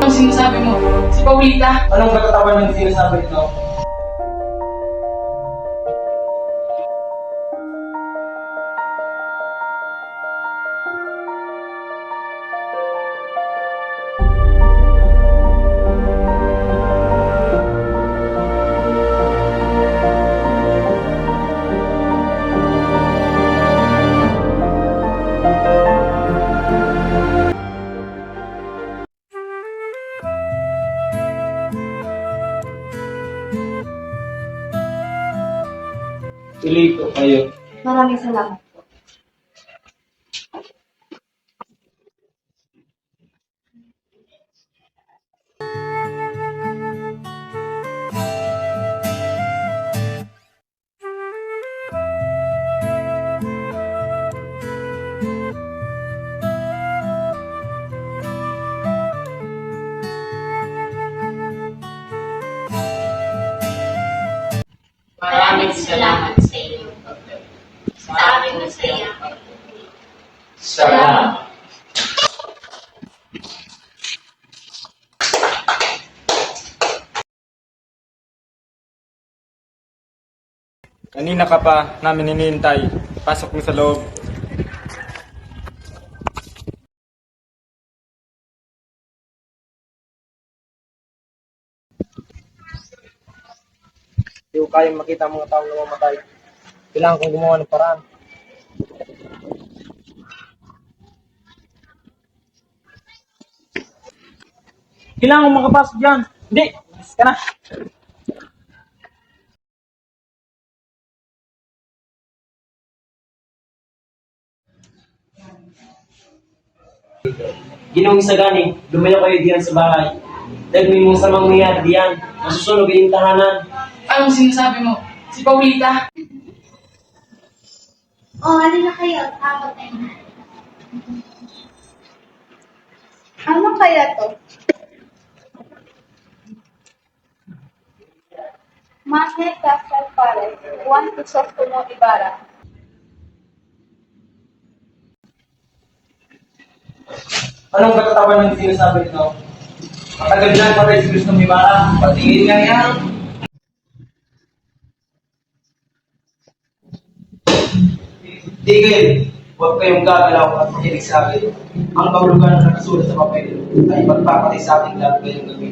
Anong sinasabi mo? Si Paulita? Anong katatawan ng sinasabi ito? Tuloy po kayo. Maraming salamat po. Maraming salamat sa inyong pagdating. Sa aming masayang pagdating. Salamat. Kanina ka pa namin hinihintay. Pasok mo sa loob. Hindi ko kayang makita ang mga taong namamatay. Kailangan kong gumawa ng paraan. Kailangan kong makapasok dyan. Hindi! Alis ka na. Ginawang Isagani, lumayo kayo diyan sa bahay. Dahil may mga samang nangyari diyan. Masusunog yung tahanan. Anong sinasabi mo? Si Paulita? Alin na kayo. Takot na yun. Ano kaya to? Magnet Castle Palace, Juan Crisostomo Ibarra. Anong katatawan ng sinasabi ito? Matagal na patay si Cristo Mimara. Patingin nga yan. Tigil! Huwag kayong gagalaw at makinig sa akin. Ang kahulugan na nakasulat sa papel ay magpapatay sa ating lahat ngayong gabi.